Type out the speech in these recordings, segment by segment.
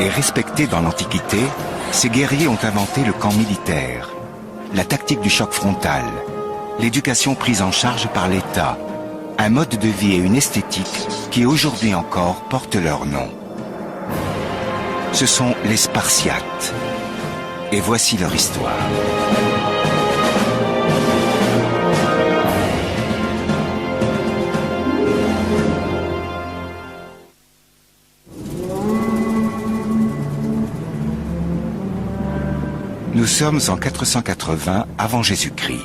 et respectés dans l'Antiquité, ces guerriers ont inventé le camp militaire, la tactique du choc frontal, l'éducation prise en charge par l'État, un mode de vie et une esthétique qui aujourd'hui encore portent leur nom. Ce sont les Spartiates. Et voici leur histoire. Nous sommes en 480 avant Jésus-Christ,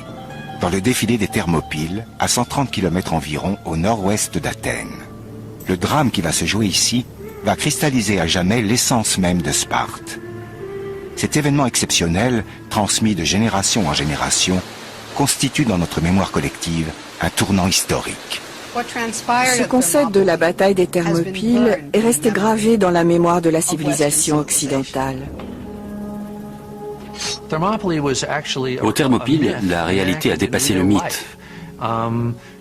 dans le défilé des Thermopyles, à 130 km environ au nord-ouest d'Athènes. Le drame qui va se jouer ici va cristalliser à jamais l'essence même de Sparte. Cet événement exceptionnel, transmis de génération en génération, constitue dans notre mémoire collective un tournant historique. Ce concept de la bataille des Thermopyles est resté gravé dans la mémoire de la civilisation occidentale. Aux Thermopyles, la réalité a dépassé le mythe.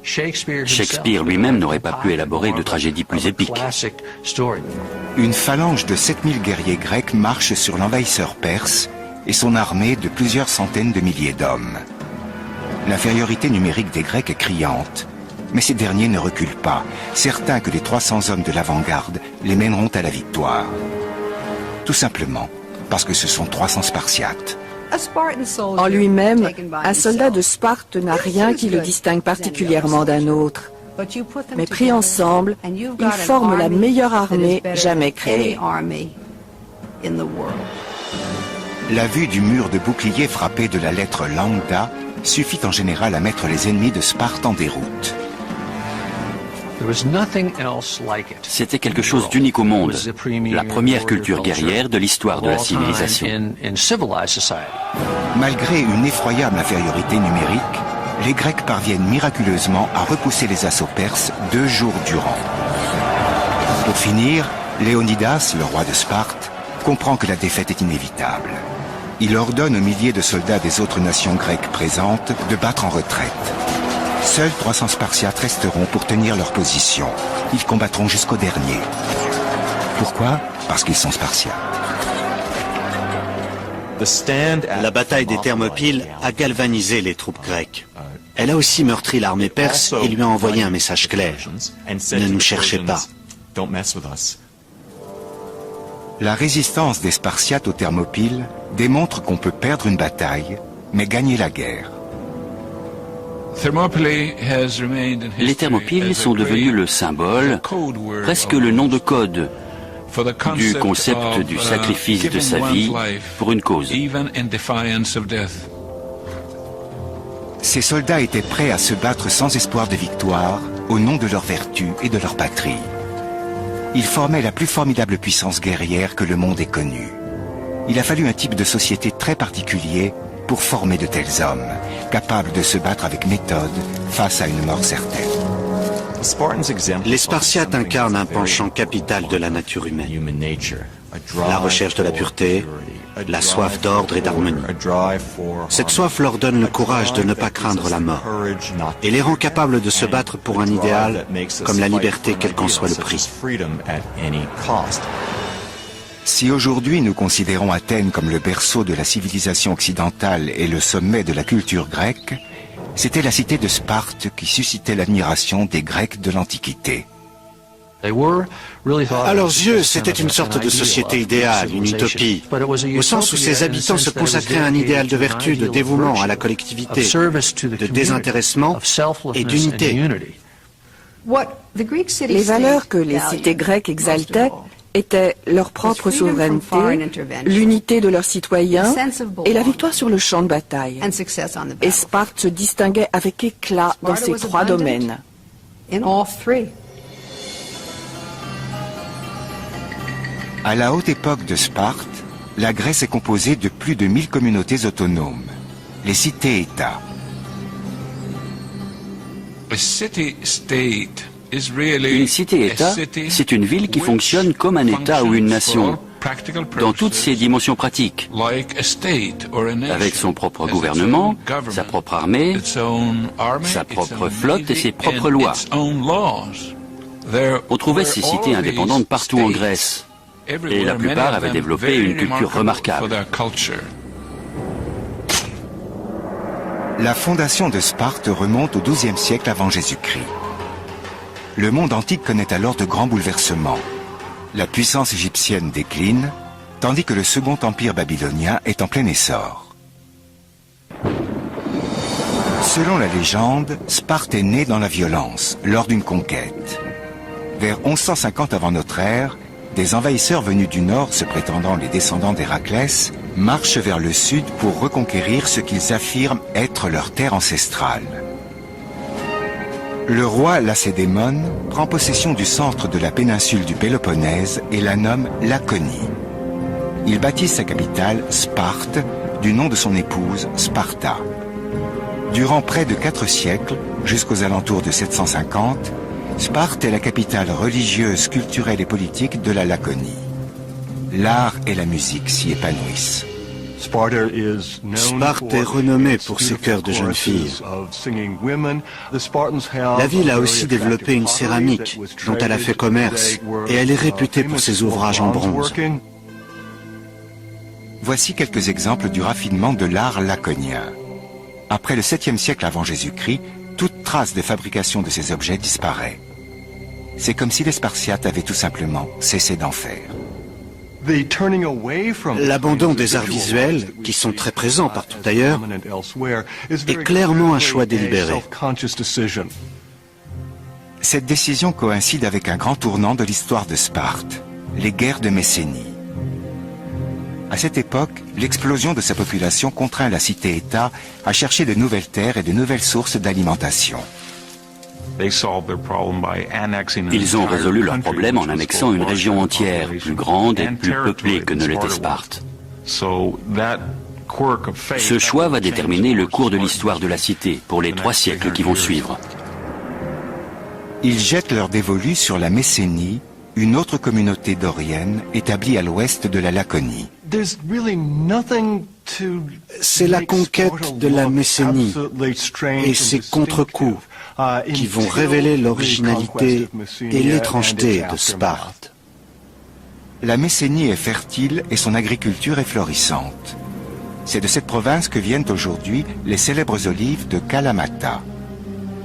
Shakespeare lui-même n'aurait pas pu élaborer de tragédie plus épique. Une phalange de 7000 guerriers grecs marche sur l'envahisseur perse et son armée de plusieurs centaines de milliers d'hommes. L'infériorité numérique des Grecs est criante, mais ces derniers ne reculent pas, certains que les 300 hommes de l'avant-garde les mèneront à la victoire. Tout simplement parce que ce sont 300 Spartiates. En lui-même, un soldat de Sparte n'a rien qui le distingue particulièrement d'un autre. Mais pris ensemble, ils forment la meilleure armée jamais créée. La vue du mur de boucliers frappé de la lettre lambda suffit en général à mettre les ennemis de Sparte en déroute. C'était quelque chose d'unique au monde, la première culture guerrière de l'histoire de la civilisation. Malgré une effroyable infériorité numérique, les Grecs parviennent miraculeusement à repousser les assauts perses 2 jours durant. Pour finir, Léonidas, le roi de Sparte, comprend que la défaite est inévitable. Il ordonne aux milliers de soldats des autres nations grecques présentes de battre en retraite. Seuls 300 Spartiates resteront pour tenir leur position. Ils combattront jusqu'au dernier. Pourquoi? Parce qu'ils sont Spartiates. La bataille des Thermopyles a galvanisé les troupes grecques. Elle a aussi meurtri l'armée perse et lui a envoyé un message clair. Ne nous cherchez pas. La résistance des Spartiates aux Thermopyles démontre qu'on peut perdre une bataille, mais gagner la guerre. Les Thermopyles sont devenus le symbole, presque le nom de code, du concept du sacrifice de sa vie pour une cause. Ces soldats étaient prêts à se battre sans espoir de victoire, au nom de leur vertu et de leur patrie. Ils formaient la plus formidable puissance guerrière que le monde ait connue. Il a fallu un type de société très particulier pour former de tels hommes, capables de se battre avec méthode face à une mort certaine. Les Spartiates incarnent un penchant capital de la nature humaine. La recherche de la pureté, la soif d'ordre et d'harmonie. Cette soif leur donne le courage de ne pas craindre la mort et les rend capables de se battre pour un idéal comme la liberté quel qu'en soit le prix. Si aujourd'hui nous considérons Athènes comme le berceau de la civilisation occidentale et le sommet de la culture grecque, c'était la cité de Sparte qui suscitait l'admiration des Grecs de l'Antiquité. À leurs yeux, c'était une sorte de société idéale, une utopie, au sens où ses habitants se consacraient à un idéal de vertu, de dévouement à la collectivité, de désintéressement et d'unité. Les valeurs que les cités grecques exaltaient étaient leur propre souveraineté, l'unité de leurs citoyens et la victoire sur le champ de bataille. Et Sparte se distinguait avec éclat dans ces 3 domaines. À la haute époque de Sparte, la Grèce est composée de plus de 1000 communautés autonomes, les cités-États. Une cité-État, c'est une ville qui fonctionne comme un État ou une nation, dans toutes ses dimensions pratiques, avec son propre gouvernement, sa propre armée, sa propre flotte et ses propres lois. On trouvait ces cités indépendantes partout en Grèce. À la haute époque de Sparte, la Grèce est composée de plus de 1000 communautés autonomes, les cités-États. Une ville qui fonctionne comme un État ou une nation, dans toutes ses dimensions pratiques, avec son propre gouvernement, sa propre armée, sa propre flotte et ses propres lois. On trouvait ces cités indépendantes partout en Grèce. et la plupart avaient développé une culture remarquable. La fondation de Sparte remonte au XIIe siècle avant Jésus-Christ. Le monde antique connaît alors de grands bouleversements. La puissance égyptienne décline, tandis que le second empire babylonien est en plein essor. Selon la légende, Sparte est née dans la violence, lors d'une conquête. Vers 1150 avant notre ère, des envahisseurs venus du nord se prétendant les descendants d'Héraclès marchent vers le sud pour reconquérir ce qu'ils affirment être leur terre ancestrale. Le roi Lacédémone prend possession du centre de la péninsule du Péloponnèse et la nomme Laconie. Il baptise sa capitale Sparte du nom de son épouse Sparta. Durant près de 4 siècles, jusqu'aux alentours de 750, Sparte est la capitale religieuse, culturelle et politique de la Laconie. L'art et la musique s'y épanouissent. Sparte est renommée pour ses chœurs de jeunes filles. La ville a aussi développé une céramique dont elle a fait commerce et elle est réputée pour ses ouvrages en bronze. Voici quelques exemples du raffinement de l'art laconien. Après le 7e siècle avant Jésus-Christ, toute trace de fabrication de ces objets disparaît. C'est comme si les Spartiates avaient tout simplement cessé d'en faire. L'abandon des arts visuels, qui sont très présents partout ailleurs, est clairement un choix délibéré. Cette décision coïncide avec un grand tournant de l'histoire de Sparte, les guerres de Messénie. À cette époque, l'explosion de sa population contraint la cité-État à chercher de nouvelles terres et de nouvelles sources d'alimentation. Ils ont résolu leur problème en annexant une région entière, plus grande et plus peuplée que ne l'était Sparte. Ce choix va déterminer le cours de l'histoire de la cité pour les 3 siècles qui vont suivre. Ils jettent leur dévolu sur la Messénie, une autre communauté dorienne établie à l'ouest de la Laconie. C'est la conquête de la Messénie et ses contre-coups qui vont révéler l'originalité et l'étrangeté de Sparte. La Messénie est fertile et son agriculture est florissante. C'est de cette province que viennent aujourd'hui les célèbres olives de Kalamata.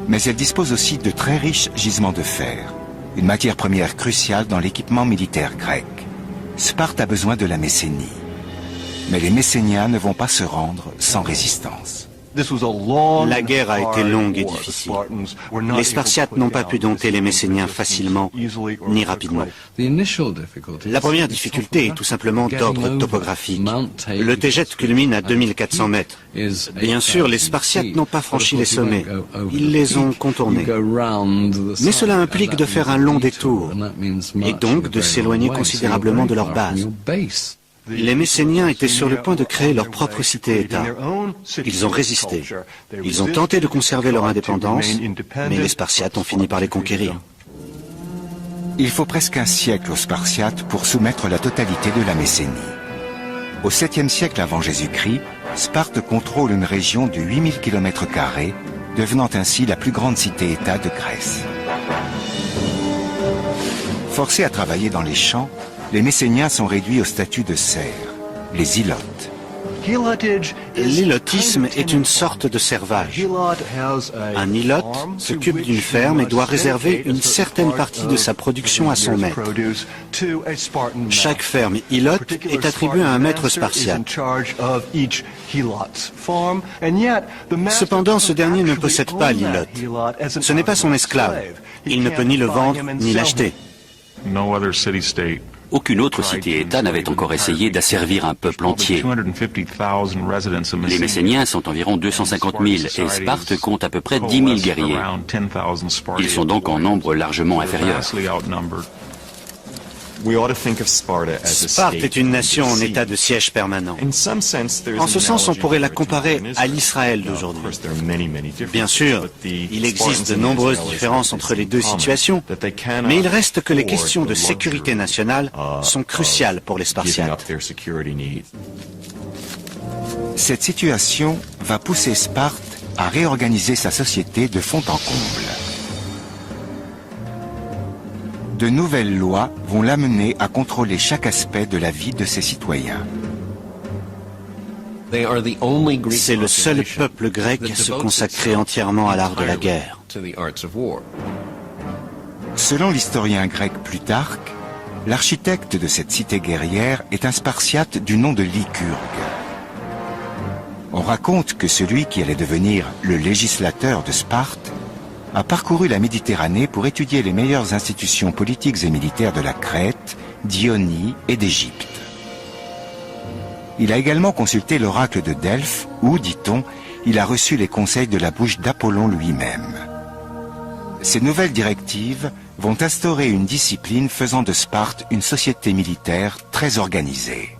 Mais elle dispose aussi de très riches gisements de fer, une matière première cruciale dans l'équipement militaire grec. Sparte a besoin de la Messénie. Mais les Messéniens ne vont pas se rendre sans résistance. La guerre a été longue et difficile. Les Spartiates n'ont pas pu dompter les Messéniens facilement ni rapidement. La première difficulté est tout simplement d'ordre topographique. Le Tégète culmine à 2400 mètres. Bien sûr, les Spartiates n'ont pas franchi les sommets. Ils les ont contournés. Mais cela implique de faire un long détour et donc de s'éloigner considérablement de leur base. Les Messéniens étaient sur le point de créer leur propre cité-État. Ils ont résisté. Ils ont tenté de conserver leur indépendance, mais les Spartiates ont fini par les conquérir. Il faut presque un siècle aux Spartiates pour soumettre la totalité de la Messénie. Au 7e siècle avant Jésus-Christ, Sparte contrôle une région de 8000 km², devenant ainsi la plus grande cité-État de Grèce. Forcés à travailler dans les champs, les Messéniens sont réduits au statut de serfs, les ilotes. L'ilotisme est une sorte de servage. Un ilote s'occupe d'une ferme et doit réserver une certaine partie de sa production à son maître. Chaque ferme ilote est attribuée à un maître spartiate. Cependant, ce dernier ne possède pas l'ilote. Ce n'est pas son esclave. Il ne peut ni le vendre ni l'acheter. Aucune autre cité-État n'avait encore essayé d'asservir un peuple entier. Les Messéniens sont environ 250 000 et Sparte compte à peu près 10 000 guerriers. Ils sont donc en nombre largement inférieur. Sparte est une nation en état de siège permanent. En ce sens, on pourrait la comparer à l'Israël d'aujourd'hui. Bien sûr, il existe de nombreuses différences entre les deux situations, mais il reste que les questions de sécurité nationale sont cruciales pour les Spartiates. Cette situation va pousser Sparte à réorganiser sa société de fond en comble. de nouvelles lois vont l'amener à contrôler chaque aspect de la vie de ses citoyens. C'est le seul peuple grec à se consacrer entièrement à l'art de la guerre. Selon l'historien grec Plutarque, l'architecte de cette cité guerrière est un Spartiate du nom de Lycurgue. On raconte que celui qui allait devenir le législateur de Sparte a parcouru la Méditerranée pour étudier les meilleures institutions politiques et militaires de la Crète, d'Ionie et d'Égypte. Il a également consulté l'oracle de Delphes où, dit-on, il a reçu les conseils de la bouche d'Apollon lui-même. Ces nouvelles directives vont instaurer une discipline faisant de Sparte une société militaire très organisée.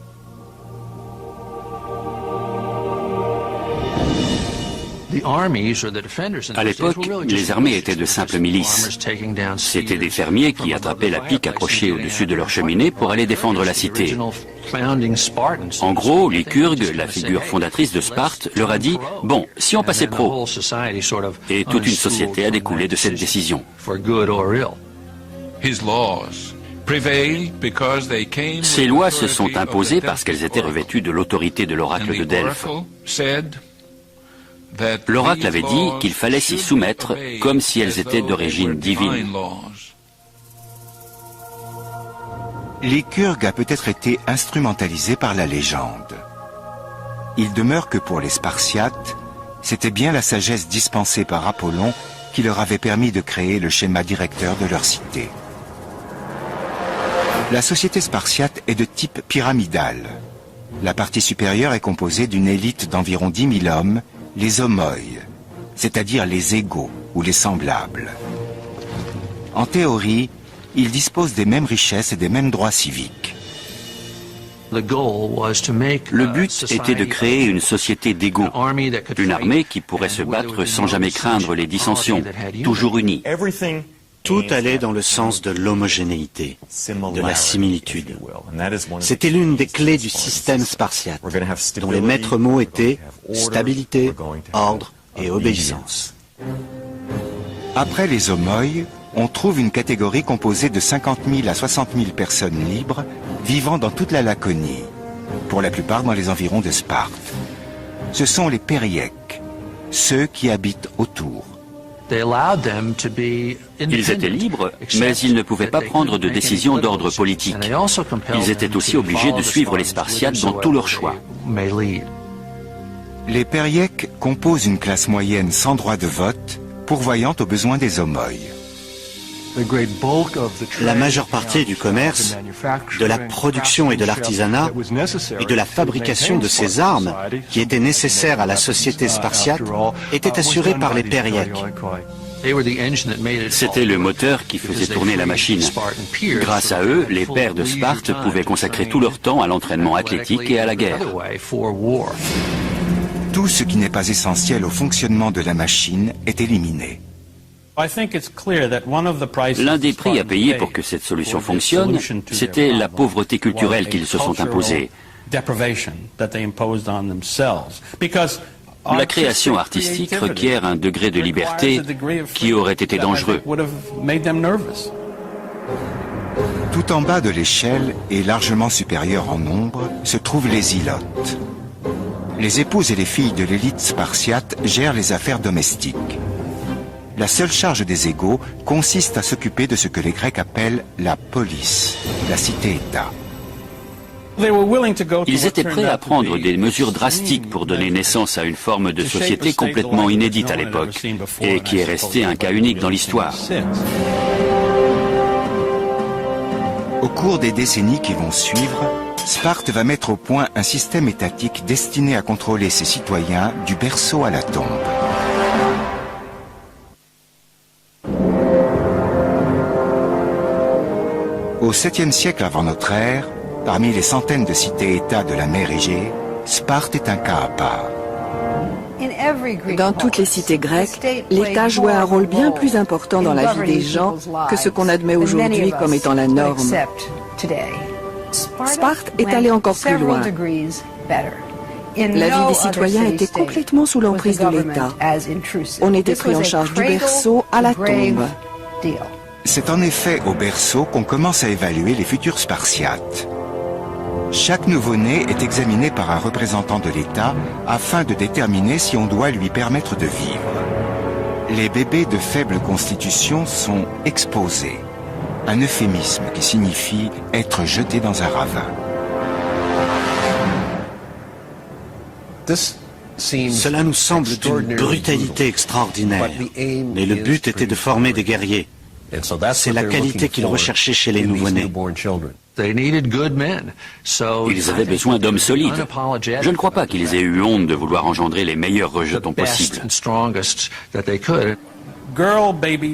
À l'époque, les armées étaient de simples milices. C'étaient des fermiers qui attrapaient la pique accrochée au-dessus de leur cheminée pour aller défendre la cité. En gros, Lycurgue, la figure fondatrice de Sparte, leur a dit « Bon, si on passait pro », et toute une société a découlé de cette décision. Ces lois se sont imposées parce qu'elles étaient revêtues de l'autorité de l'oracle de Delphes. L'oracle avait dit qu'il fallait s'y soumettre comme si elles étaient d'origine divine. Lycurgue a peut-être été instrumentalisé par la légende. Il demeure que pour les Spartiates, c'était bien la sagesse dispensée par Apollon qui leur avait permis de créer le schéma directeur de leur cité. La société spartiate est de type pyramidal. La partie supérieure est composée d'une élite d'environ 10 000 hommes, les homoi, c'est-à-dire les égaux ou les semblables. En théorie, ils disposent des mêmes richesses et des mêmes droits civiques. Le but était de créer une société d'égaux, une armée qui pourrait se battre sans jamais craindre les dissensions, toujours unie. Tout allait dans le sens de l'homogénéité, de la similitude. C'était l'une des clés du système spartiate, dont les maîtres mots étaient stabilité, ordre et obéissance. Après les homoi, on trouve une catégorie composée de 50 000 à 60 000 personnes libres vivant dans toute la Laconie, pour la plupart dans les environs de Sparte. Ce sont les périèques, ceux qui habitent autour. Ils étaient libres, mais ils ne pouvaient pas prendre de décision d'ordre politique. Ils étaient aussi obligés de suivre les Spartiates dans tous leurs choix. Les périèques composent une classe moyenne sans droit de vote, pourvoyant aux besoins des homoi. La majeure partie du commerce, de la production et de l'artisanat, et de la fabrication de ces armes qui étaient nécessaires à la société spartiate, était assurée par les périèques. C'était le moteur qui faisait tourner la machine. Grâce à eux, les pairs de Sparte pouvaient consacrer tout leur temps à l'entraînement athlétique et à la guerre. Tout ce qui n'est pas essentiel au fonctionnement de la machine est éliminé. L'un des prix à payer pour que cette solution fonctionne, c'était la pauvreté culturelle qu'ils se sont imposée. La création artistique requiert un degré de liberté qui aurait été dangereux. Tout en bas de l'échelle et largement supérieur en nombre se trouvent les ilotes. Les épouses et les filles de l'élite spartiate gèrent les affaires domestiques. La seule charge des égaux consiste à s'occuper de ce que les Grecs appellent la police, la cité-État. Ils étaient prêts à prendre des mesures drastiques pour donner naissance à une forme de société complètement inédite à l'époque et qui est restée un cas unique dans l'histoire. Au cours des décennies qui vont suivre, Sparte va mettre au point un système étatique destiné à contrôler ses citoyens du berceau à la tombe. Au 7e siècle avant notre ère, parmi les centaines de cités-États de la mer Égée, Sparte est un cas à part. Dans toutes les cités grecques, l'État jouait un rôle bien plus important dans la vie des gens que ce qu'on admet aujourd'hui comme étant la norme. Sparte est allé encore plus loin. La vie des citoyens était complètement sous l'emprise de l'État. On était pris en charge du berceau à la tombe. C'est en effet au berceau qu'on commence à évaluer les futurs Spartiates. Chaque nouveau-né est examiné par un représentant de l'État afin de déterminer si on doit lui permettre de vivre. Les bébés de faible constitution sont exposés, un euphémisme qui signifie être jetés dans un ravin. Cela nous semble d'une brutalité extraordinaire, mais le but était de former des guerriers. C'est la qualité qu'ils recherchaient chez les nouveau-nés. Ils avaient besoin d'hommes solides. Je ne crois pas qu'ils aient eu honte de vouloir engendrer les meilleurs rejetons possibles.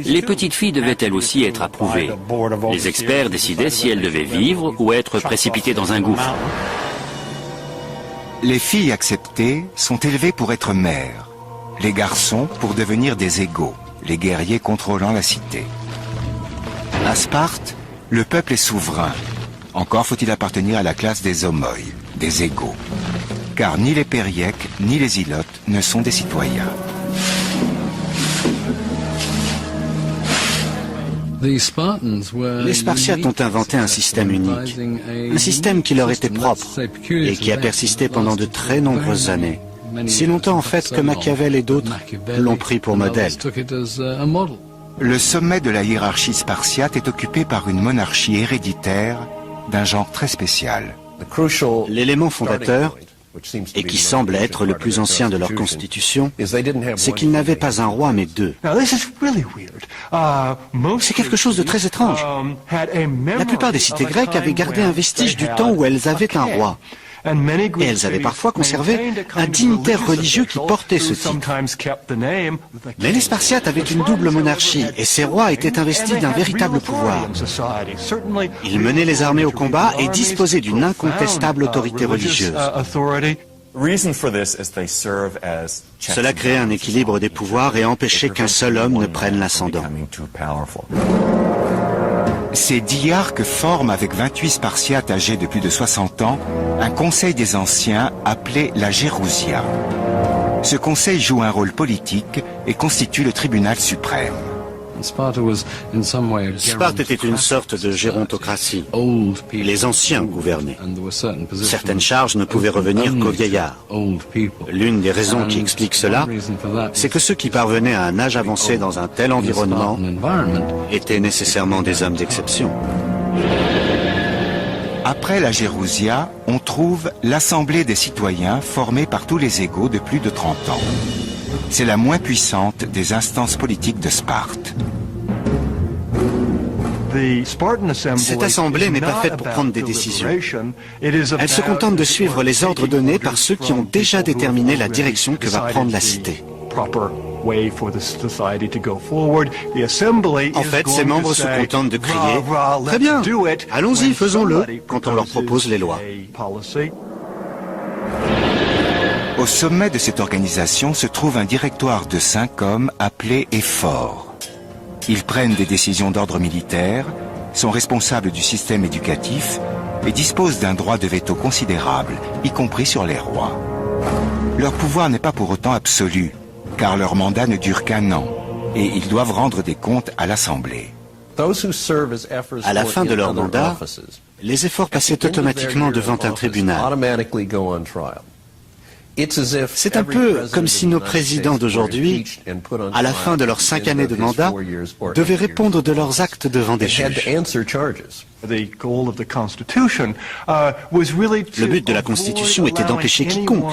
Les petites filles devaient elles aussi être approuvées. Les experts décidaient si elles devaient vivre ou être précipitées dans un gouffre. Les filles acceptées sont élevées pour être mères, les garçons pour devenir des égaux, les guerriers contrôlant la cité. À Sparte, le peuple est souverain. Encore faut-il appartenir à la classe des homoi, des égaux. Car ni les périèques ni les ilotes ne sont des citoyens. Les Spartiates ont inventé un système unique, un système qui leur était propre et qui a persisté pendant de très nombreuses années. Si longtemps en fait que Machiavel et d'autres l'ont pris pour modèle. Le sommet de la hiérarchie spartiate est occupé par une monarchie héréditaire d'un genre très spécial. L'élément fondateur, et qui semble être le plus ancien de leur constitution, c'est qu'ils n'avaient pas un roi mais deux. C'est quelque chose de très étrange. La plupart des cités grecques avaient gardé un vestige du temps où elles avaient un roi. Et elles avaient parfois conservé un dignitaire religieux qui portait ce titre. Mais les Spartiates avaient une double monarchie et ces rois étaient investis d'un véritable pouvoir. Ils menaient les armées au combat et disposaient d'une incontestable autorité religieuse. Cela créait un équilibre des pouvoirs et empêchait qu'un seul homme ne prenne l'ascendant. Ces diarques forment avec 28 Spartiates âgés de plus de 60 ans un conseil des anciens appelé la Gérousia. Ce conseil joue un rôle politique et constitue le tribunal suprême. Sparte était une sorte de gérontocratie. Les anciens gouvernaient. Certaines charges ne pouvaient revenir qu'aux vieillards. L'une des raisons qui explique cela, c'est que ceux qui parvenaient à un âge avancé dans un tel environnement étaient nécessairement des hommes d'exception. Après la Gérousia, on trouve l'Assemblée des citoyens formée par tous les égaux de plus de 30 ans. C'est la moins puissante des instances politiques de Sparte. Cette assemblée n'est pas faite pour prendre des décisions. Elle se contente de suivre les ordres donnés par ceux qui ont déjà déterminé la direction que va prendre la cité. En fait, ses membres se contentent de crier « Très bien, allons-y, faisons-le » quand on leur propose les lois. Au sommet de cette organisation se trouve un directoire de 5 hommes appelé Éphore. Ils prennent des décisions d'ordre militaire, sont responsables du système éducatif et disposent d'un droit de veto considérable, y compris sur les rois. Leur pouvoir n'est pas pour autant absolu, car leur mandat ne dure qu'un an, et ils doivent rendre des comptes à l'Assemblée. À la fin de leur mandat, les efforts passaient automatiquement devant un tribunal. C'est un peu comme si nos présidents d'aujourd'hui, à la fin de leurs 5 années de mandat, devaient répondre de leurs actes devant des juges. Le but de la Constitution était d'empêcher quiconque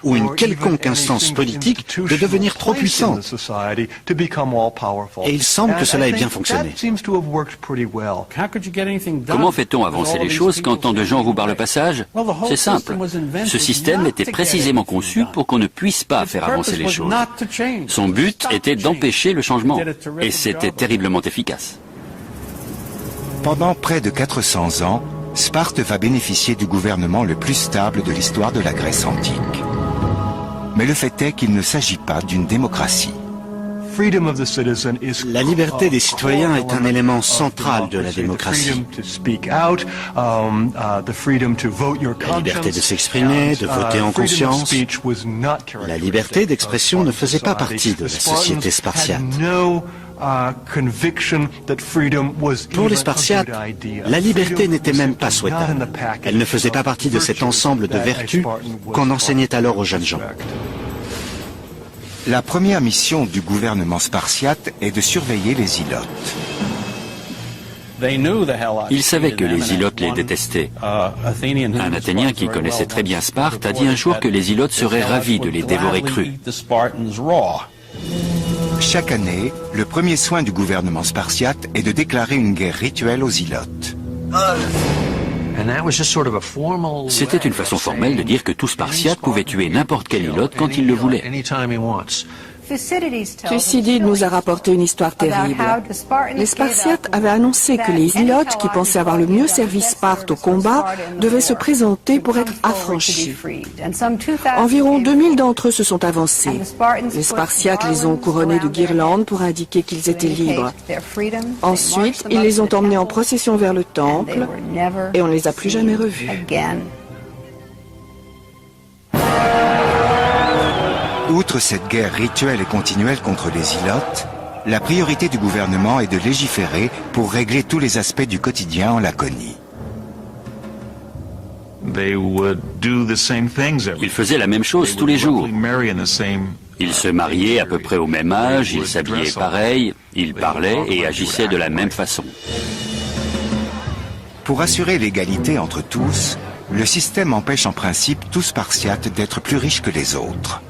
ou une quelconque instance politique de devenir trop puissant. Et il semble que cela ait bien fonctionné. Comment fait-on avancer les choses quand tant de gens vous barrent le passage? C'est simple. Ce système était précisément conçu pour qu'on ne puisse pas faire avancer les choses. Son but était d'empêcher le changement. Et c'était terriblement efficace. Pendant près de 400 ans, Sparte va bénéficier du gouvernement le plus stable de l'histoire de la Grèce antique. Mais le fait est qu'il ne s'agit pas d'une démocratie. La liberté des citoyens est un élément central de la démocratie. La liberté de s'exprimer, de voter en conscience. La liberté d'expression ne faisait pas partie de la société spartiate. Pour les Spartiates, la liberté n'était même pas souhaitable. Elle ne faisait pas partie de cet ensemble de vertus qu'on enseignait alors aux jeunes gens. La première mission du gouvernement spartiate est de surveiller les Ilotes. Ils savaient que les Ilotes les détestaient. Un Athénien qui connaissait très bien Sparte a dit un jour que les Ilotes seraient ravis de les dévorer crus. Chaque année, le premier soin du gouvernement spartiate est de déclarer une guerre rituelle aux Ilotes. C'était une façon formelle de dire que tout Spartiate pouvait tuer n'importe quel Ilote quand il le voulait. Thucydide nous a rapporté une histoire terrible. Les Spartiates avaient annoncé que les Ilotes, qui pensaient avoir le mieux servi Sparte au combat, devaient se présenter pour être affranchis. Environ 2000 d'entre eux se sont avancés. Les Spartiates les ont couronnés de guirlandes pour indiquer qu'ils étaient libres. Ensuite, ils les ont emmenés en procession vers le temple et on ne les a plus jamais revus. Outre cette guerre rituelle et continuelle contre les Ilotes, la priorité du gouvernement est de légiférer pour régler tous les aspects du quotidien en Laconie. Ils faisaient la même chose tous les jours. Ils se mariaient à peu près au même âge, ils s'habillaient pareil, ils parlaient et agissaient de la même façon. Pour assurer l'égalité entre tous, le système empêche en principe tout Spartiate d'être plus riche que les autres.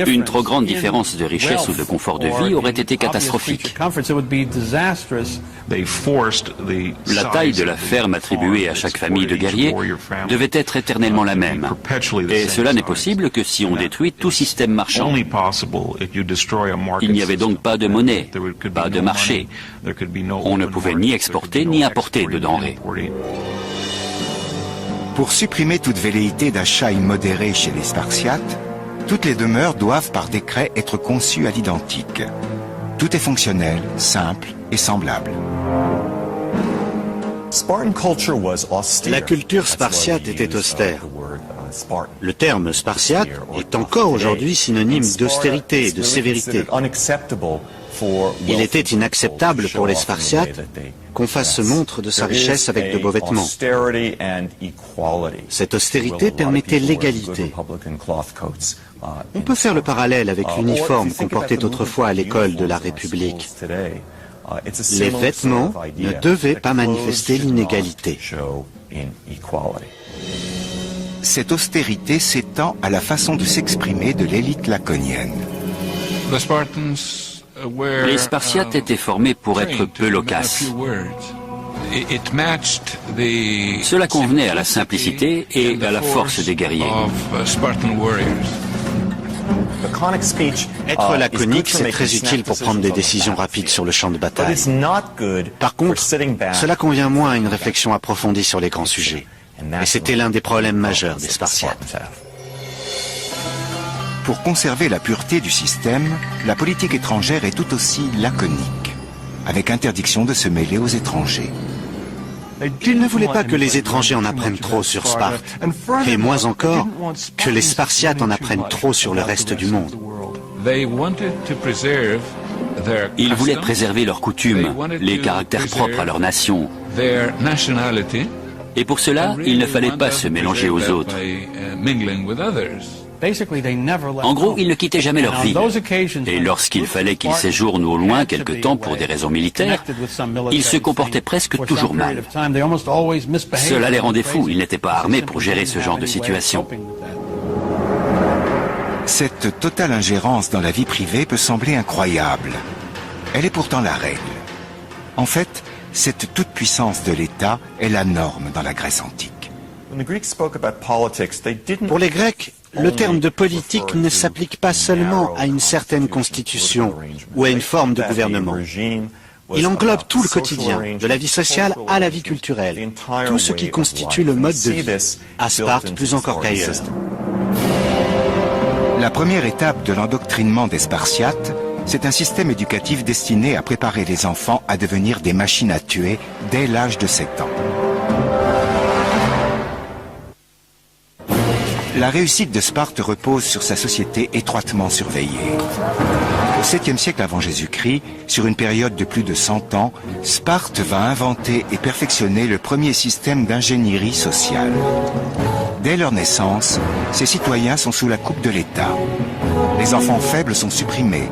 Une trop grande différence de richesse ou de confort de vie aurait été catastrophique. La taille de la ferme attribuée à chaque famille de guerriers devait être éternellement la même. Et cela n'est possible que si on détruit tout système marchand. Il n'y avait donc pas de monnaie, pas de marché. On ne pouvait ni exporter ni importer de denrées. Pour supprimer toute velléité d'achat immodéré chez les Spartiates, toutes les demeures doivent par décret être conçues à l'identique. Tout est fonctionnel, simple et semblable. La culture spartiate était austère. Le terme spartiate est encore aujourd'hui synonyme d'austérité et de sévérité. Il était inacceptable pour les Spartiates qu'on fasse montre de sa richesse avec de beaux vêtements. Cette austérité permettait l'égalité. On peut faire le parallèle avec l'uniforme qu'on portait autrefois à l'école de la République. Les vêtements ne devaient pas manifester l'inégalité. Cette austérité s'étend à la façon de s'exprimer de l'élite laconienne. Les Spartiates étaient formés pour être peu loquaces. Cela convenait à la simplicité et à la force des guerriers. Être laconique, c'est très utile pour prendre des décisions rapides sur le champ de bataille. Par contre, cela convient moins à une réflexion approfondie sur les grands sujets. Et c'était l'un des problèmes majeurs des Spartiates. Pour conserver la pureté du système, la politique étrangère est tout aussi laconique, avec interdiction de se mêler aux étrangers. Ils ne voulaient pas que les étrangers en apprennent trop sur Sparte, et moins encore que les Spartiates en apprennent trop sur le reste du monde. Ils voulaient préserver leurs coutumes, les caractères propres à leur nation. Et pour cela, il ne fallait pas se mélanger aux autres. En gros, ils ne quittaient jamais leur ville. Et lorsqu'il fallait qu'ils séjournent au loin quelque temps pour des raisons militaires, ils se comportaient presque toujours mal. Cela les rendait fous, ils n'étaient pas armés pour gérer ce genre de situation. Cette totale ingérence dans la vie privée peut sembler incroyable. Elle est pourtant la règle. En fait, cette toute-puissance de l'État est la norme dans la Grèce antique. Pour les Grecs, le terme de politique ne s'applique pas seulement à une certaine constitution ou à une forme de gouvernement. Il englobe tout le quotidien, de la vie sociale à la vie culturelle, tout ce qui constitue le mode de vie, à Sparte plus encore qu'ailleurs. La première étape de l'endoctrinement des Spartiates, c'est un système éducatif destiné à préparer les enfants à devenir des machines à tuer dès l'âge de 7 ans. La réussite de Sparte repose sur sa société étroitement surveillée. Au 7e siècle avant Jésus-Christ, sur une période de plus de 100 ans, Sparte va inventer et perfectionner le premier système d'ingénierie sociale. Dès leur naissance, ces citoyens sont sous la coupe de l'État. Les enfants faibles sont supprimés.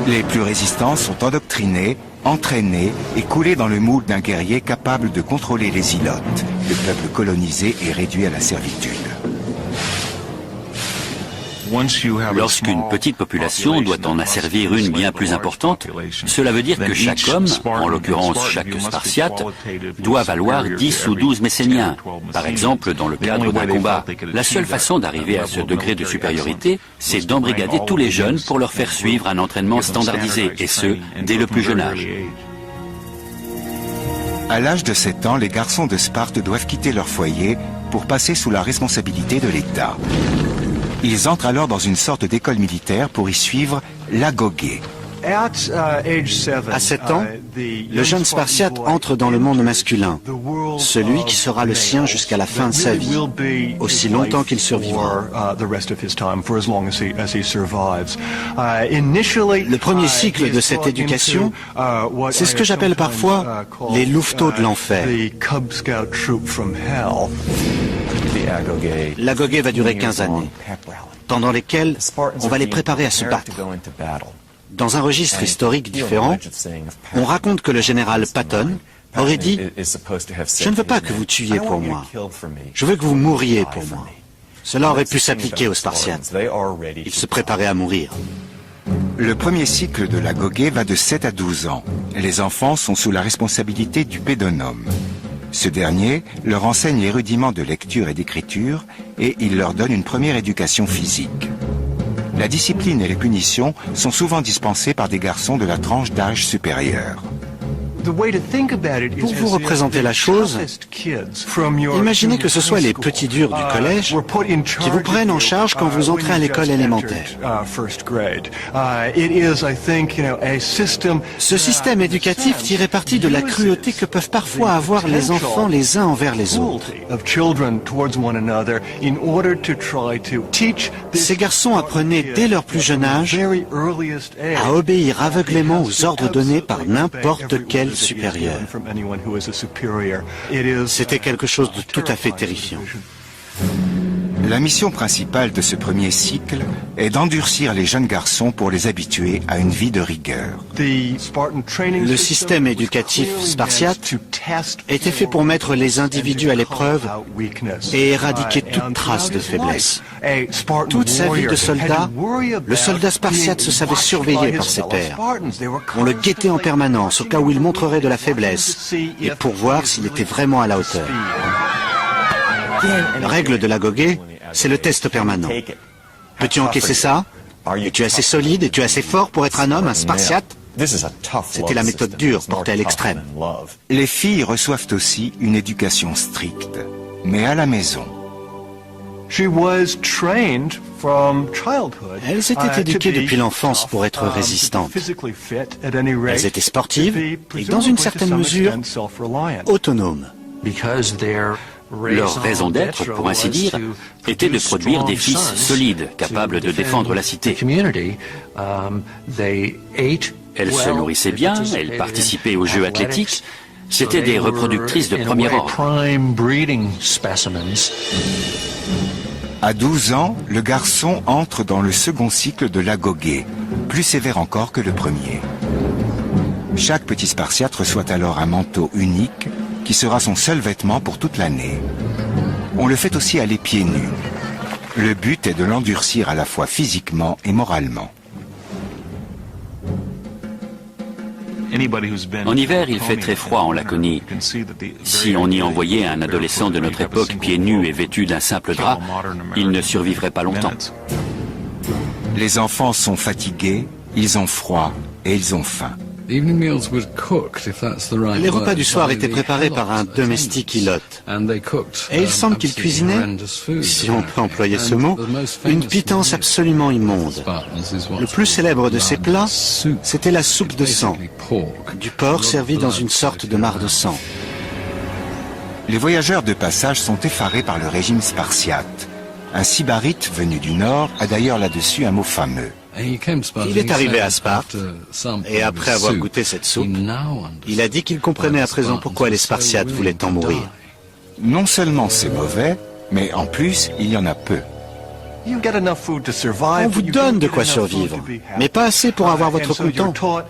Les plus résistants sont endoctrinés, entraînés et coulés dans le moule d'un guerrier capable de contrôler les ilotes, le peuple colonisé et réduit à la servitude. Lorsqu'une petite population doit en asservir une bien plus importante, cela veut dire que chaque homme, en l'occurrence chaque Spartiate, doit valoir 10 ou 12 Messéniens, par exemple dans le cadre d'un combat. La seule façon d'arriver à ce degré de supériorité, c'est d'embrigader tous les jeunes pour leur faire suivre un entraînement standardisé, et ce, dès le plus jeune âge. À l'âge de 7 ans, les garçons de Sparte doivent quitter leur foyer pour passer sous la responsabilité de l'État. Ils entrent alors dans une sorte d'école militaire pour y suivre l'agogé. À 7 ans, le jeune Spartiate entre dans le monde masculin, celui qui sera le sien jusqu'à la fin de sa vie, aussi longtemps qu'il survivra. Le premier cycle de cette éducation, c'est ce que j'appelle parfois les louveteaux de l'enfer. L'agogé va durer 15 années, pendant lesquelles on va les préparer à se battre. Dans un registre historique différent, on raconte que le général Patton aurait dit « Je ne veux pas que vous tuiez pour moi, je veux que vous mouriez pour moi ». Cela aurait pu s'appliquer aux Spartiates. Ils se préparaient à mourir. Le premier cycle de l'agogé va de 7 à 12 ans. Les enfants sont sous la responsabilité du pédonome. Ce dernier leur enseigne les rudiments de lecture et d'écriture et il leur donne une première éducation physique. La discipline et les punitions sont souvent dispensées par des garçons de la tranche d'âge supérieure. Pour vous représenter la chose, imaginez que ce soit les petits durs du collège qui vous prennent en charge quand vous entrez à l'école élémentaire. Ce système éducatif tirait parti de la cruauté que peuvent parfois avoir les enfants les uns envers les autres. Ces garçons apprenaient dès leur plus jeune âge à obéir aveuglément aux ordres donnés par n'importe quel supérieur. C'était quelque chose de tout à fait terrifiant. La mission principale de ce premier cycle est d'endurcir les jeunes garçons pour les habituer à une vie de rigueur. Le système éducatif spartiate était fait pour mettre les individus à l'épreuve et éradiquer toute trace de faiblesse. Toute sa vie de soldat, le soldat spartiate se savait surveillé par ses pairs. On le guettait en permanence au cas où il montrerait de la faiblesse et pour voir s'il était vraiment à la hauteur. La règle de l'agogé, c'est le test permanent. Peux-tu encaisser ça? Es-tu assez solide? Es-tu assez fort pour être un homme, un Spartiate? C'était la méthode dure, portée à l'extrême. Les filles reçoivent aussi une éducation stricte, mais à la maison. Elles étaient éduquées depuis l'enfance pour être résistantes. Elles étaient sportives et, dans une certaine mesure, autonomes. Leur raison d'être, pour ainsi dire, était de produire des fils solides, capables de défendre la cité. Elles se nourrissaient bien, elles participaient aux jeux athlétiques, c'étaient des reproductrices de premier ordre. À 12 ans, le garçon entre dans le second cycle de l'agogé, plus sévère encore que le premier. Chaque petit Spartiate reçoit alors un manteau unique qui sera son seul vêtement pour toute l'année. On le fait aussi aller pieds nus. Le but est de l'endurcir à la fois physiquement et moralement. En hiver, il fait très froid en Laconie. Si on y envoyait un adolescent de notre époque pieds nus et vêtu d'un simple drap, il ne survivrait pas longtemps. Les enfants sont fatigués, ils ont froid et ils ont faim. Les repas du soir étaient préparés par un domestique ilote. Et il semble qu'il cuisinait, si on peut employer ce mot, une pitance absolument immonde. Le plus célèbre de ces plats, c'était la soupe de sang, du porc servi dans une sorte de mare de sang. Les voyageurs de passage sont effarés par le régime spartiate. Un sybarite venu du nord a d'ailleurs là-dessus un mot fameux. Il est arrivé à Sparte, et après avoir goûté cette soupe, il a dit qu'il comprenait à présent pourquoi les Spartiates voulaient tant mourir. Non seulement c'est mauvais, mais en plus, il y en a peu. On vous donne de quoi survivre, mais pas assez pour avoir votre content.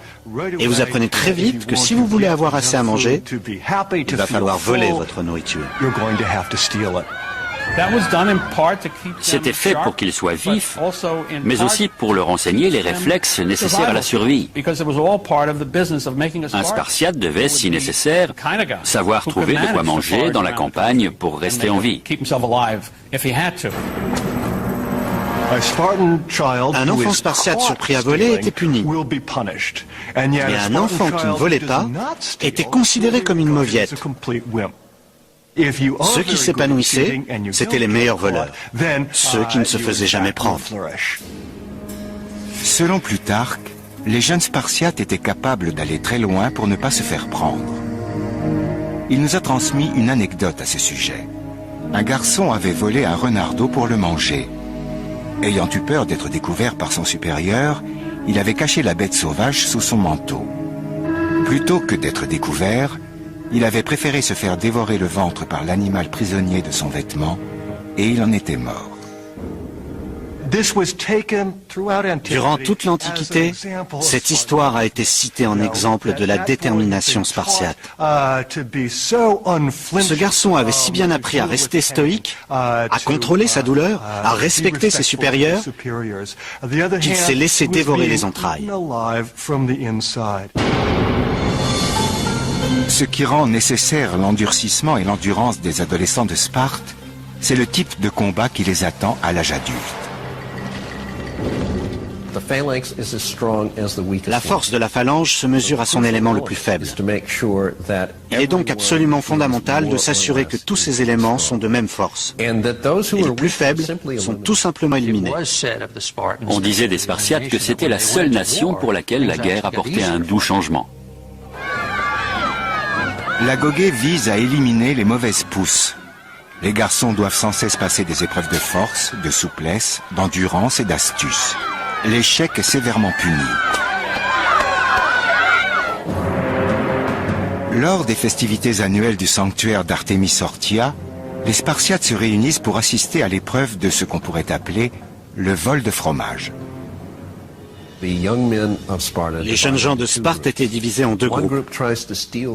Et vous apprenez très vite que si vous voulez avoir assez à manger, il va falloir voler votre nourriture. C'était fait pour qu'il soit vif, mais aussi pour leur enseigner les réflexes nécessaires à la survie. Un Spartiate devait, si nécessaire, savoir trouver de quoi manger dans la campagne pour rester en vie. Un enfant spartiate surpris à voler était puni. Mais un enfant qui ne volait pas était considéré comme une mauviette. Ceux qui s'épanouissaient, c'étaient les meilleurs voleurs, ceux qui ne se faisaient jamais prendre. Selon Plutarque, les jeunes Spartiates étaient capables d'aller très loin pour ne pas se faire prendre. Il nous a transmis une anecdote à ce sujet. Un garçon avait volé un renardeau pour le manger. Ayant eu peur d'être découvert par son supérieur, il avait caché la bête sauvage sous son manteau. Plutôt que d'être découvert, il avait préféré se faire dévorer le ventre par l'animal prisonnier de son vêtement, et il en était mort. Durant toute l'Antiquité, cette histoire a été citée en exemple de la détermination spartiate. Ce garçon avait si bien appris à rester stoïque, à contrôler sa douleur, à respecter ses supérieurs, qu'il s'est laissé dévorer les entrailles. Ce qui rend nécessaire l'endurcissement et l'endurance des adolescents de Sparte, c'est le type de combat qui les attend à l'âge adulte. La force de la phalange se mesure à son élément le plus faible. Il est donc absolument fondamental de s'assurer que tous ces éléments sont de même force. Et les plus faibles sont tout simplement éliminés. On disait des Spartiates que c'était la seule nation pour laquelle la guerre apportait un doux changement. L'agogé vise à éliminer les mauvaises pousses. Les garçons doivent sans cesse passer des épreuves de force, de souplesse, d'endurance et d'astuce. L'échec est sévèrement puni. Lors des festivités annuelles du sanctuaire d'Artémis Orthia, les Spartiates se réunissent pour assister à l'épreuve de ce qu'on pourrait appeler le vol de fromage. Les jeunes gens de Sparte étaient divisés en deux groupes.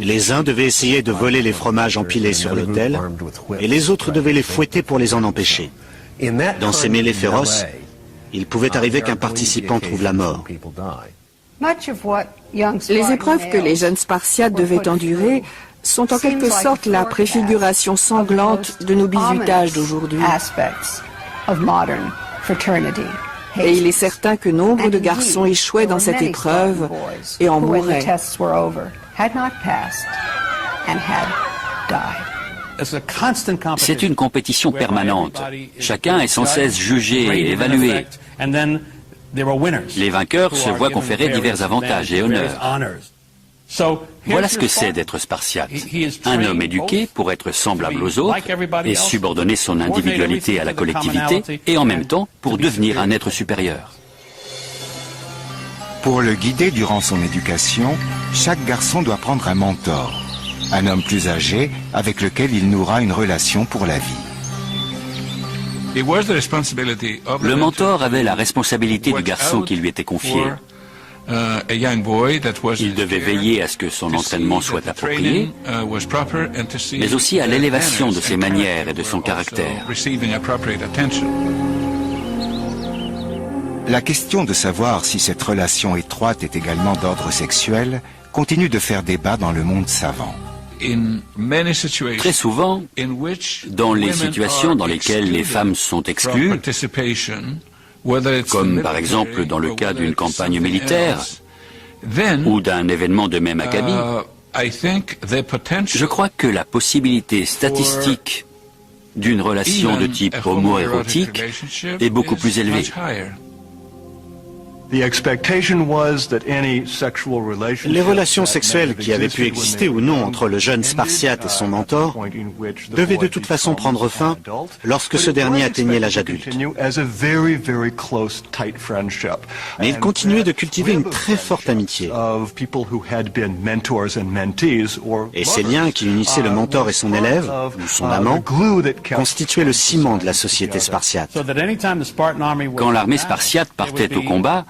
Les uns devaient essayer de voler les fromages empilés sur l'autel, et les autres devaient les fouetter pour les en empêcher. Dans ces mêlées féroces, il pouvait arriver qu'un participant trouve la mort. Les épreuves que les jeunes Spartiates devaient endurer sont en quelque sorte la préfiguration sanglante de nos bizutages d'aujourd'hui. Et il est certain que nombre de garçons échouaient dans cette épreuve et en mouraient. C'est une compétition permanente. Chacun est sans cesse jugé et évalué. Les vainqueurs se voient conférer divers avantages et honneurs. Voilà ce que c'est d'être Spartiate. Un homme éduqué pour être semblable aux autres et subordonner son individualité à la collectivité et en même temps pour devenir un être supérieur. Pour le guider durant son éducation, chaque garçon doit prendre un mentor, un homme plus âgé avec lequel il nourra une relation pour la vie. Le mentor avait la responsabilité du garçon qui lui était confié. Il devait veiller à ce que son entraînement soit approprié, mais aussi à l'élévation de ses manières et de son caractère. La question de savoir si cette relation étroite est également d'ordre sexuel continue de faire débat dans le monde savant. Très souvent, dans les situations dans lesquelles les femmes sont exclues, comme par exemple dans le cas d'une campagne militaire ou d'un événement de même acabit, je crois que la possibilité statistique d'une relation de type homo-érotique est beaucoup plus élevée. Les relations sexuelles qui avaient pu exister ou non entre le jeune Spartiate et son mentor devaient de toute façon prendre fin lorsque ce dernier atteignait l'âge adulte. Mais ils continuaient de cultiver une très forte amitié. Et ces liens qui unissaient le mentor et son élève, ou son amant, constituaient le ciment de la société spartiate. Quand l'armée spartiate partait au combat,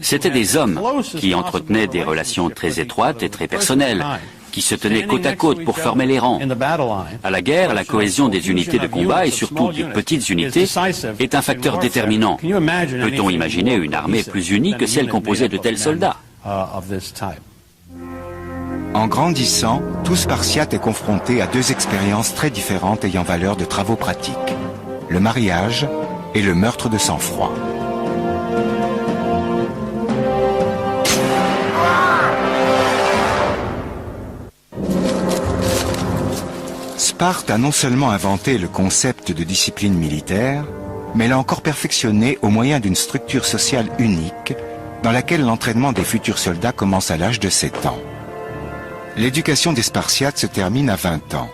c'étaient des hommes qui entretenaient des relations très étroites et très personnelles, qui se tenaient côte à côte pour former les rangs. À la guerre, la cohésion des unités de combat et surtout des petites unités est un facteur déterminant. Peut-on imaginer une armée plus unie que celle composée de tels soldats? En grandissant, tout Spartiate est confronté à deux expériences très différentes ayant valeur de travaux pratiques. Le mariage et le meurtre de sang-froid. Sparte a non seulement inventé le concept de discipline militaire, mais l'a encore perfectionné au moyen d'une structure sociale unique dans laquelle l'entraînement des futurs soldats commence à l'âge de 7 ans. L'éducation des Spartiates se termine à 20 ans.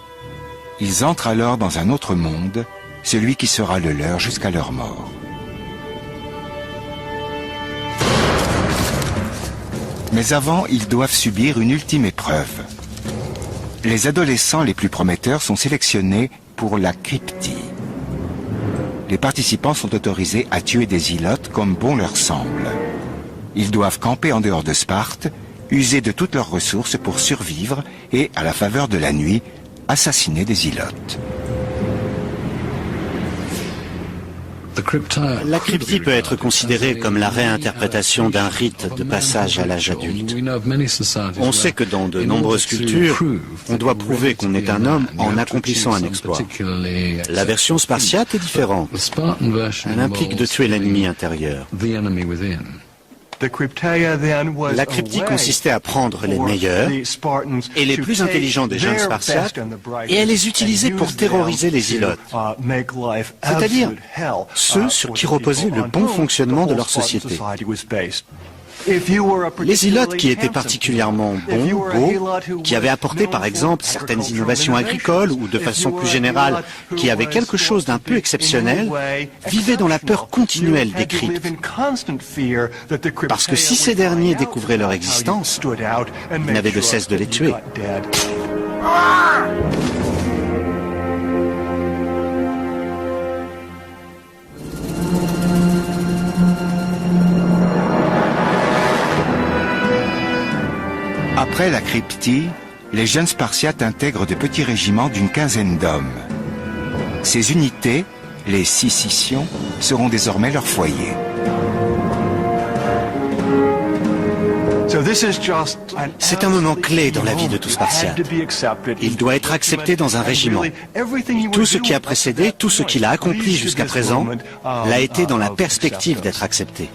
Ils entrent alors dans un autre monde, celui qui sera le leur jusqu'à leur mort. Mais avant, ils doivent subir une ultime épreuve. Les adolescents les plus prometteurs sont sélectionnés pour la cryptie. Les participants sont autorisés à tuer des ilotes comme bon leur semble. Ils doivent camper en dehors de Sparte, user de toutes leurs ressources pour survivre et, à la faveur de la nuit, assassiner des ilotes. La cryptie peut être considérée comme la réinterprétation d'un rite de passage à l'âge adulte. On sait que dans de nombreuses cultures, on doit prouver qu'on est un homme en accomplissant un exploit. La version spartiate est différente. Elle implique de tuer l'ennemi intérieur. La cryptie consistait à prendre les meilleurs et les plus intelligents des jeunes Spartiates et à les utiliser pour terroriser les ilotes, c'est-à-dire ceux sur qui reposait le bon fonctionnement de leur société. Les ilotes qui étaient particulièrement bons, beaux, qui avaient apporté par exemple certaines innovations agricoles ou de façon plus générale, qui avaient quelque chose d'un peu exceptionnel, vivaient dans la peur continuelle des cryptes. Parce que si ces derniers découvraient leur existence, ils n'avaient de cesse de les tuer. Après la cryptie, les jeunes Spartiates intègrent de petits régiments d'une quinzaine d'hommes. Ces unités, les Sicicions, seront désormais leur foyer. C'est un moment clé dans la vie de tout Spartiate. Il doit être accepté dans un régiment. Tout ce qui a précédé, tout ce qu'il a accompli jusqu'à présent, l'a été dans la perspective d'être accepté.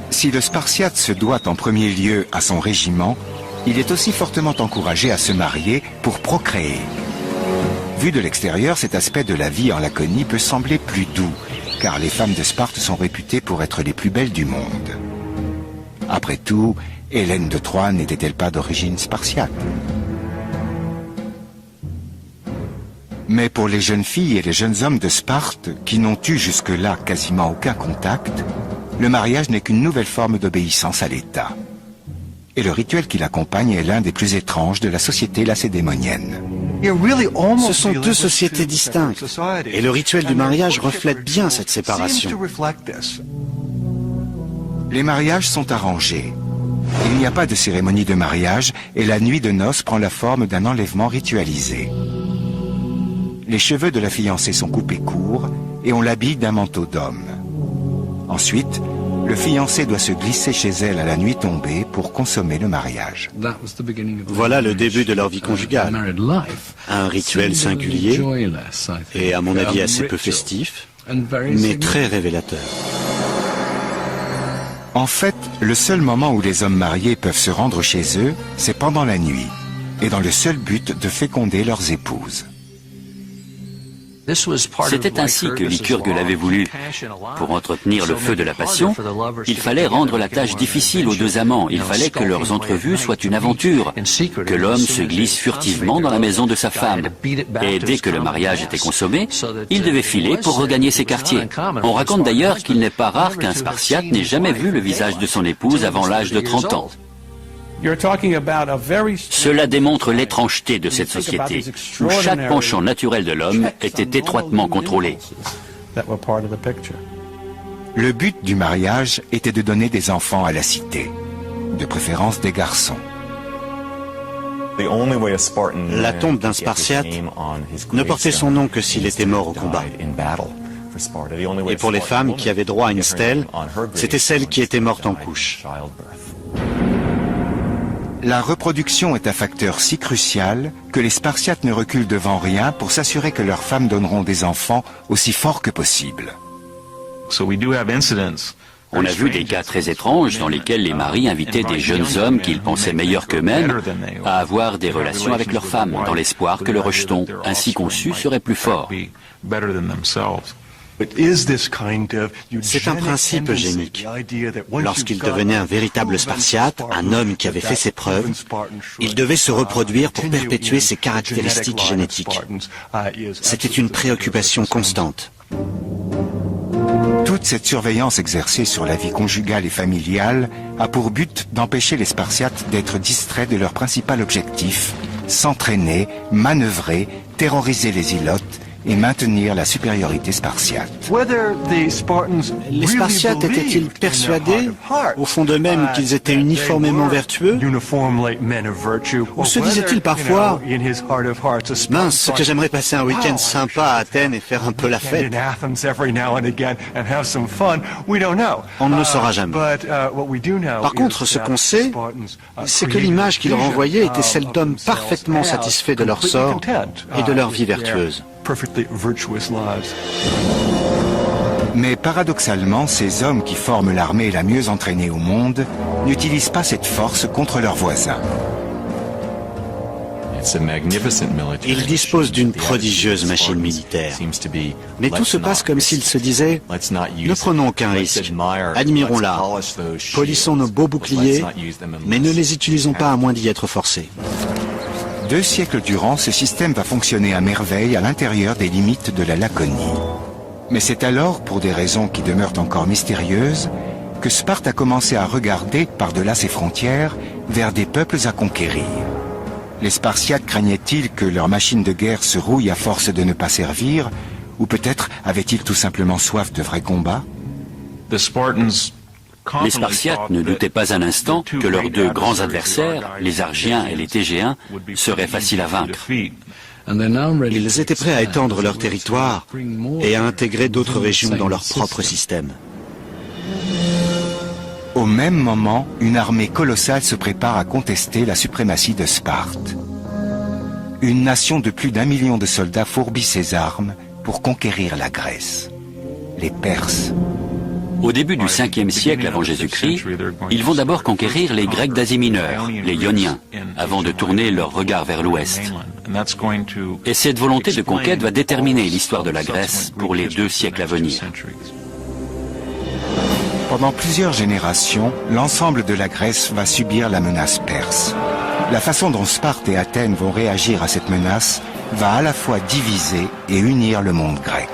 Si le Spartiate se doit en premier lieu à son régiment, il est aussi fortement encouragé à se marier pour procréer. Vu de l'extérieur, cet aspect de la vie en Laconie peut sembler plus doux, car les femmes de Sparte sont réputées pour être les plus belles du monde. Après tout, Hélène de Troie n'était-elle pas d'origine spartiate? Mais pour les jeunes filles et les jeunes hommes de Sparte, qui n'ont eu jusque-là quasiment aucun contact, le mariage n'est qu'une nouvelle forme d'obéissance à l'État. Et le rituel qui l'accompagne est l'un des plus étranges de la société lacédémonienne. Ce sont deux sociétés distinctes, et le rituel du mariage reflète bien cette séparation. Les mariages sont arrangés. Il n'y a pas de cérémonie de mariage et la nuit de noces prend la forme d'un enlèvement ritualisé. Les cheveux de la fiancée sont coupés courts et on l'habille d'un manteau d'homme. Ensuite, le fiancé doit se glisser chez elle à la nuit tombée pour consommer le mariage. Voilà le début de leur vie conjugale. Un rituel singulier et, à mon avis, assez peu festif, mais très révélateur. En fait, le seul moment où les hommes mariés peuvent se rendre chez eux, c'est pendant la nuit, et dans le seul but de féconder leurs épouses. C'était ainsi que Lycurgue l'avait voulu. Pour entretenir le feu de la passion, il fallait rendre la tâche difficile aux deux amants. Il fallait que leurs entrevues soient une aventure, que l'homme se glisse furtivement dans la maison de sa femme. Et dès que le mariage était consommé, il devait filer pour regagner ses quartiers. On raconte d'ailleurs qu'il n'est pas rare qu'un Spartiate n'ait jamais vu le visage de son épouse avant l'âge de 30 ans. Cela démontre l'étrangeté de cette société, où chaque penchant naturel de l'homme était étroitement contrôlé. Le but du mariage était de donner des enfants à la cité, de préférence des garçons. La tombe d'un Spartiate ne portait son nom que s'il était mort au combat. Et pour les femmes qui avaient droit à une stèle, c'était celle qui était morte en couche. La reproduction est un facteur si crucial que les Spartiates ne reculent devant rien pour s'assurer que leurs femmes donneront des enfants aussi forts que possible. On a vu des cas très étranges dans lesquels les maris invitaient des jeunes hommes qu'ils pensaient meilleurs qu'eux-mêmes à avoir des relations avec leurs femmes, dans l'espoir que le rejeton, ainsi conçu, serait plus fort. C'est un principe eugénique. Lorsqu'il devenait un véritable Spartiate, un homme qui avait fait ses preuves, il devait se reproduire pour perpétuer ses caractéristiques génétiques. C'était une préoccupation constante. Toute cette surveillance exercée sur la vie conjugale et familiale a pour but d'empêcher les Spartiates d'être distraits de leur principal objectif, s'entraîner, manœuvrer, terroriser les Ilotes et maintenir la supériorité spartiate. Les Spartiates étaient-ils persuadés, au fond d'eux-mêmes, qu'ils étaient uniformément vertueux? Ou se disaient-ils parfois « Mince, ce que j'aimerais passer un week-end sympa à Athènes et faire un peu la fête ». On ne le saura jamais. Par contre, ce qu'on sait, c'est que l'image qu'ils renvoyaient était celle d'hommes parfaitement satisfaits de leur sort et de leur vie vertueuse. Mais paradoxalement, ces hommes qui forment l'armée la mieux entraînée au monde n'utilisent pas cette force contre leurs voisins. Ils disposent d'une prodigieuse machine militaire. Mais tout se passe comme s'ils se disaient « Ne prenons aucun risque, admirons-la, polissons nos beaux boucliers, mais ne les utilisons pas à moins d'y être forcés. » 2 siècles durant, ce système va fonctionner à merveille à l'intérieur des limites de la Laconie. Mais c'est alors, pour des raisons qui demeurent encore mystérieuses, que Sparte a commencé à regarder, par-delà ses frontières, vers des peuples à conquérir. Les Spartiates craignaient-ils que leur machine de guerre se rouille à force de ne pas servir, ou peut-être avaient-ils tout simplement soif de vrais combats? Les Spartiates ne doutaient pas un instant que leurs 2 grands adversaires, les Argiens et les Tégéens, seraient faciles à vaincre. Ils étaient prêts à étendre leur territoire et à intégrer d'autres régions dans leur propre système. Au même moment, une armée colossale se prépare à contester la suprématie de Sparte. Une nation de plus d'1 million de soldats fourbit ses armes pour conquérir la Grèce. Les Perses. Au début du 5e siècle avant Jésus-Christ, ils vont d'abord conquérir les Grecs d'Asie mineure, les Ioniens, avant de tourner leur regard vers l'ouest. Et cette volonté de conquête va déterminer l'histoire de la Grèce pour les 2 siècles à venir. Pendant plusieurs générations, l'ensemble de la Grèce va subir la menace perse. La façon dont Sparte et Athènes vont réagir à cette menace va à la fois diviser et unir le monde grec.